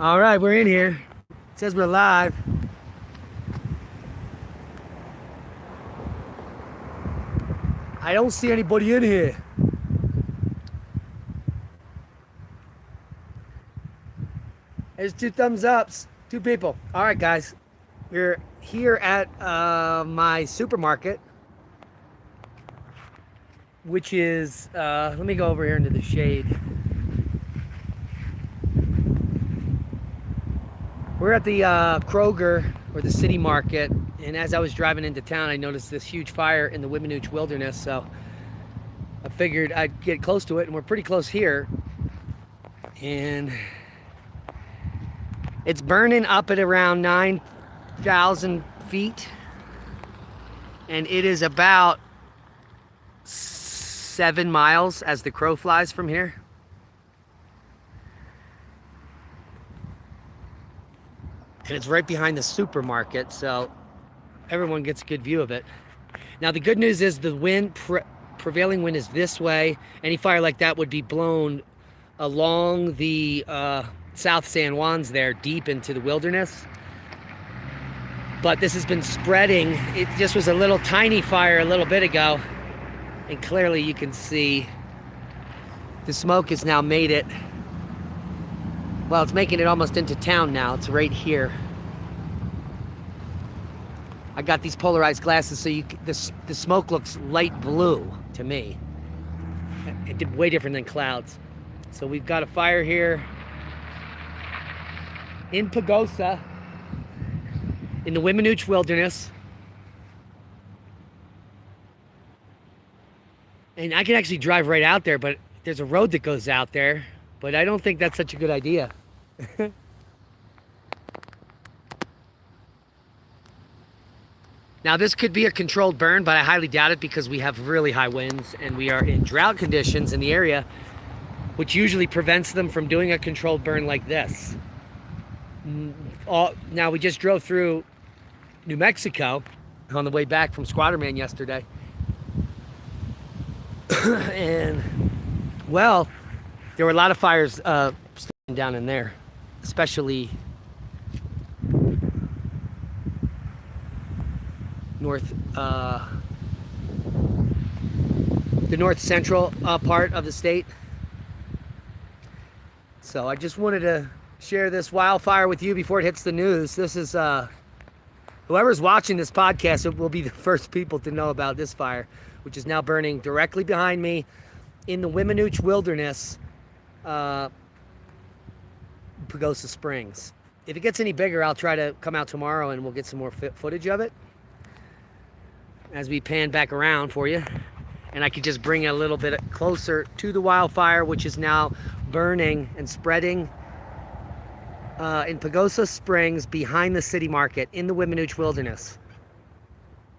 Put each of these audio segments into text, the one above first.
All right, we're in here. It says we're live. I don't see anybody in here. There's 2 thumbs ups, 2 people. All right, guys. We're here at my supermarket, which is, let me go over here into the shade. We're at the Kroger, or the city market, and as I was driving into town, I noticed this huge fire in the Weminuche wilderness, so I figured I'd get close to it, and we're pretty close here. And it's burning up at around 9,000 feet, and it is about 7 miles as the crow flies from here. And it's right behind the supermarket, so everyone gets a good view of it. Now the good news is the wind, prevailing wind is this way. Any fire like that would be blown along the South San Juans there, deep into the wilderness. But this has been spreading. It just was a little tiny fire a little bit ago, and clearly you can see the smoke has now made it. Well, it's making it almost into town now. It's right here. I got these polarized glasses, so the smoke looks light blue to me. It's way different than clouds. So we've got a fire here in Pagosa, in the Weminuche wilderness. And I can actually drive right out there, but there's a road that goes out there. But I don't think that's such a good idea. Now this could be a controlled burn, but I highly doubt it because we have really high winds and we are in drought conditions in the area, which usually prevents them from doing a controlled burn like this. Now we just drove through New Mexico on the way back from Squatterman yesterday. And, well, there were a lot of fires down in there, especially the north central part of the state. So I just wanted to share this wildfire with you before it hits the news. This is whoever's watching this podcast, it will be the first people to know about this fire, which is now burning directly behind me in the Weminuche wilderness, Pagosa Springs. If it gets any bigger, I'll try to come out tomorrow and we'll get some more footage of it as we pan back around for you. And I could just bring it a little bit closer to the wildfire, which is now burning and spreading in Pagosa Springs behind the city market in the Weminuche wilderness.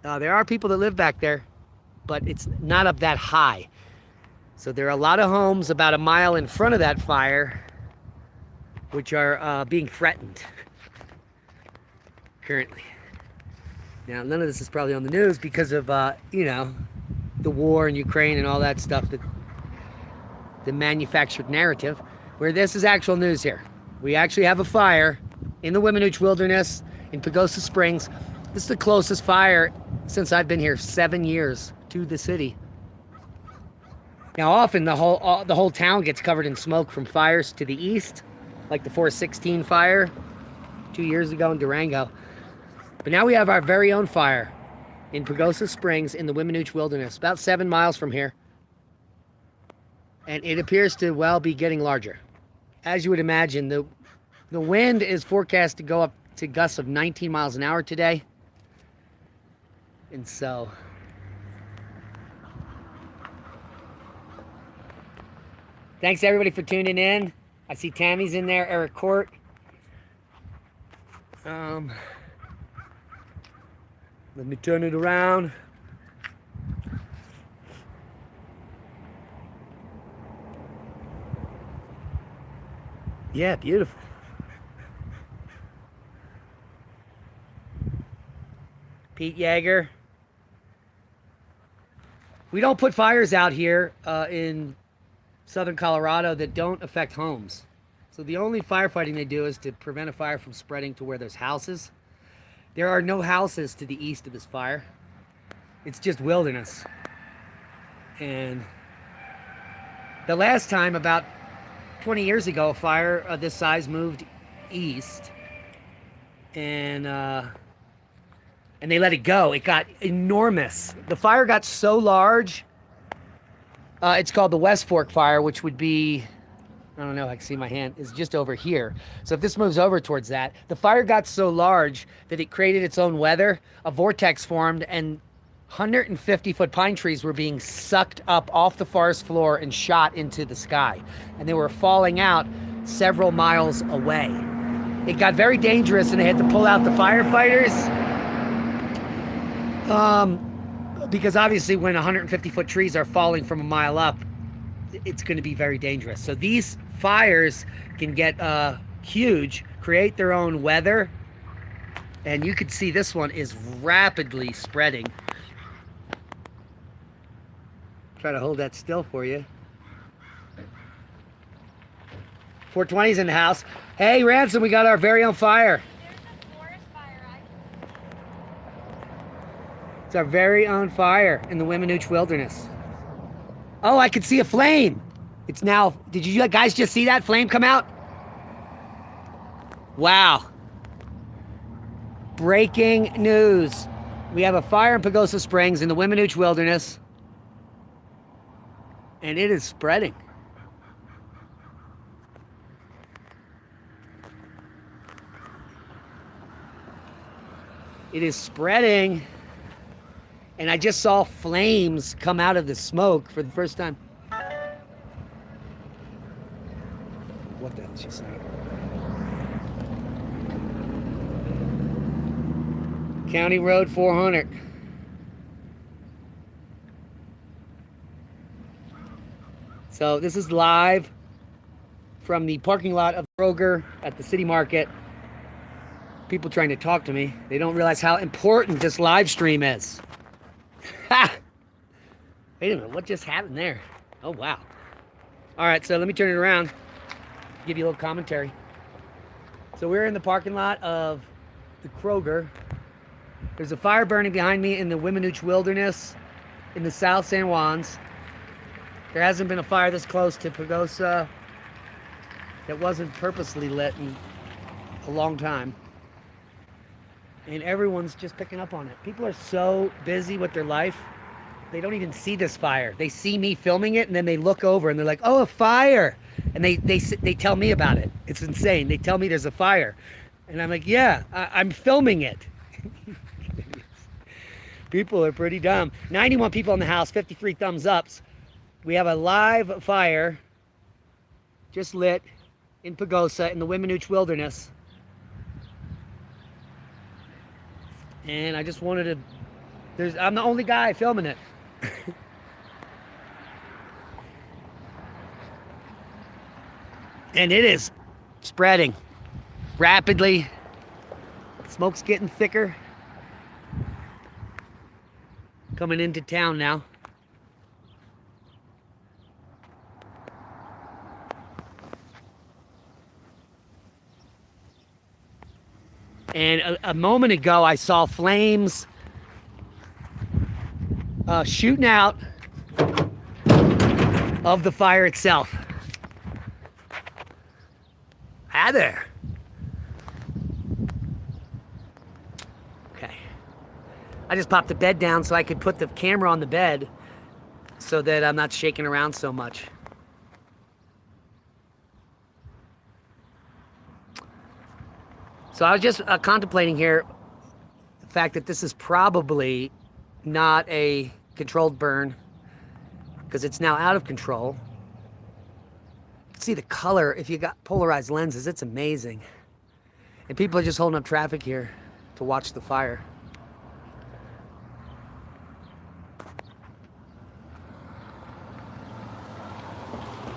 There are people that live back there, but it's not up that high. So there are a lot of homes about a mile in front of that fire, which are being threatened currently. Now, none of this is probably on the news because of, you know, the war in Ukraine and all that stuff, the manufactured narrative, where this is actual news here. We actually have a fire in the Weminuche wilderness in Pagosa Springs. This is the closest fire since I've been here, 7 years, to the city. Now, often the whole town gets covered in smoke from fires to the east, like the 416 fire 2 years ago in Durango. But now we have our very own fire in Pagosa Springs in the Weminuche wilderness, about 7 miles from here. And it appears to, well, be getting larger. As you would imagine, the wind is forecast to go up to gusts of 19 miles an hour today. And so thanks everybody for tuning in. I see Tammy's in there, Eric Court. Let me turn it around. Yeah, beautiful. Pete Yeager. We don't put fires out here in southern Colorado that don't affect homes. So the only firefighting they do is to prevent a fire from spreading to where there's houses. There are no houses to the east of this fire. It's just wilderness. And the last time, about 20 years ago, a fire of this size moved east, and they let it go. It got enormous. The fire got so large. It's called the West Fork Fire, which would be, I don't know, I can see my hand, is just over here. So if this moves over towards that, the fire got so large that it created its own weather. A vortex formed, and 150-foot pine trees were being sucked up off the forest floor and shot into the sky. And they were falling out several miles away. It got very dangerous, and they had to pull out the firefighters. Because obviously when 150-foot trees are falling from a mile up, it's going to be very dangerous. So these fires can get huge, create their own weather, and you can see this one is rapidly spreading. Try to hold that still for you. 420's in the house. Hey, Ransom, we got our very own fire. There's a forest fire. It's our very own fire in the Weminuche wilderness. Oh, I can see a flame. It's now, did you guys just see that flame come out? Wow. Breaking news. We have a fire in Pagosa Springs in the Weminuche wilderness, and it is spreading. It is spreading. And I just saw flames come out of the smoke for the first time. What the hell is she saying? County Road 400. So this is live from the parking lot of Kroger at the city market. People trying to talk to me. They don't realize how important this live stream is. Ha! Wait a minute, what just happened there? Oh, wow. All right, so let me turn it around, give you a little commentary. So we're in the parking lot of the Kroger. There's a fire burning behind me in the Weminuche wilderness in the South San Juans. There hasn't been a fire this close to Pagosa that wasn't purposely lit in a long time. And everyone's just picking up on it. People are so busy with their life, they don't even see this fire. They see me filming it, and then they look over and they're like, "Oh, a fire!" And they tell me about it. It's insane. They tell me there's a fire, and I'm like, "Yeah, I'm filming it." People are pretty dumb. 91 people in the house, 53 thumbs ups. We have a live fire just lit in Pagosa in the Weminuche wilderness. And I just wanted to, I'm the only guy filming it. And it is spreading rapidly. Smoke's getting thicker. Coming into town now. And a moment ago, I saw flames shooting out of the fire itself. Hi there. Okay. I just popped the bed down so I could put the camera on the bed so that I'm not shaking around so much. So I was just contemplating here the fact that this is probably not a controlled burn because it's now out of control. You can see the color if you got polarized lenses. It's amazing. And people are just holding up traffic here to watch the fire.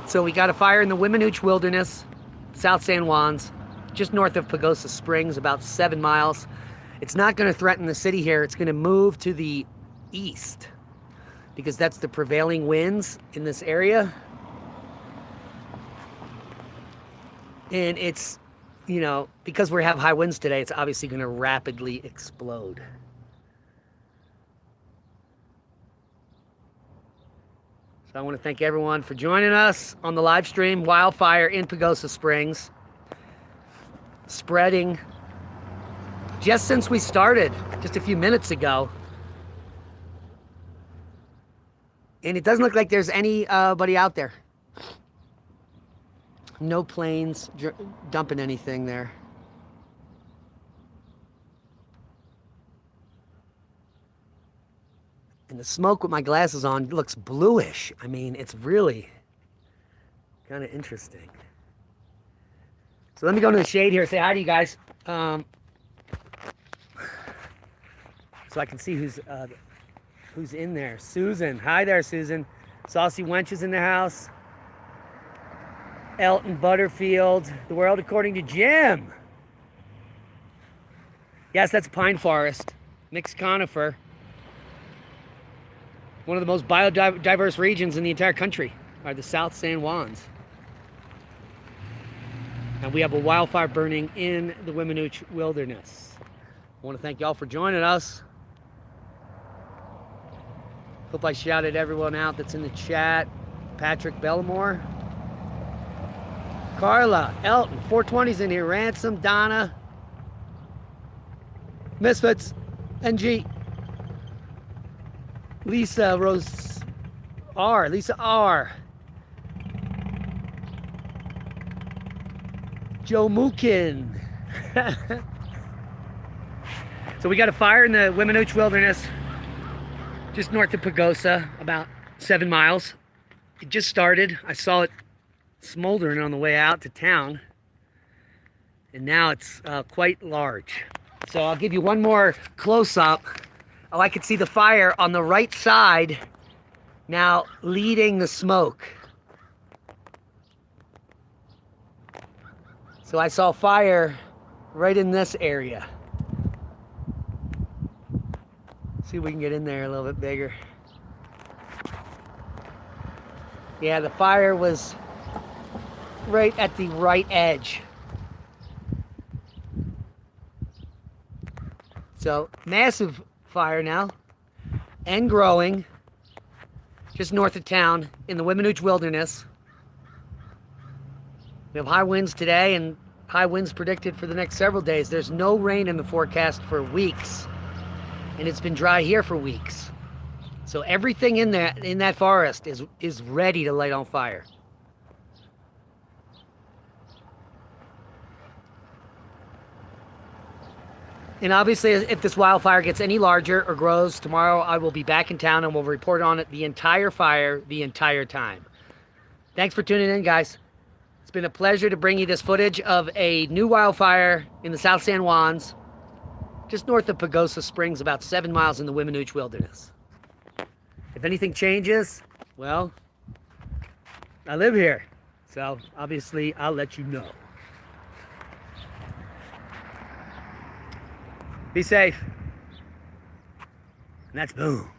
So we got a fire in the Weminuche wilderness, South San Juans, just north of Pagosa Springs, about 7 miles. It's not going to threaten the city here. It's going to move to the east because that's the prevailing winds in this area. And it's, you know, because we have high winds today, it's obviously going to rapidly explode. So I want to thank everyone for joining us on the live stream. Wildfire in Pagosa Springs. Spreading just since we started, just a few minutes ago. And it doesn't look like there's anybody out there. No planes dumping anything there. And the smoke with my glasses on looks bluish. I mean, it's really kind of interesting. So let me go into the shade here and say hi to you guys. So I can see who's in there. Susan. Hi there, Susan. Saucy Wench is in the house. Elton Butterfield. The World According to Jim. Yes, that's pine forest. Mixed conifer. One of the most biodiverse regions in the entire country are the South San Juans. And we have a wildfire burning in the Weminuche wilderness. I want to thank y'all for joining us. Hope I shouted everyone out that's in the chat. Patrick Bellamore. Carla, Elton, 420's in here. Ransom, Donna. Misfits, NG. Lisa Rose R. Lisa R. Joe Mookin. So we got a fire in the Weminuche wilderness just north of Pagosa, about 7 miles. It just started. I saw it smoldering on the way out to town, and now it's quite large. So I'll give you one more close-up. Oh, I could see the fire on the right side now leading the smoke. So I saw fire right in this area. See if we can get in there a little bit bigger. Yeah, the fire was right at the right edge. So massive fire now and growing just north of town in the Weminuche wilderness. We have high winds today and high winds predicted for the next several days. There's no rain in the forecast for weeks, and it's been dry here for weeks. So everything in that forest is ready to light on fire. And obviously, if this wildfire gets any larger or grows, tomorrow I will be back in town and we'll report on it, the entire fire, the entire time. Thanks for tuning in, guys. It's been a pleasure to bring you this footage of a new wildfire in the South San Juans, just north of Pagosa Springs, about 7 miles in the Weminuche wilderness. If anything changes, well, I live here, so obviously I'll let you know. Be safe. And that's boom.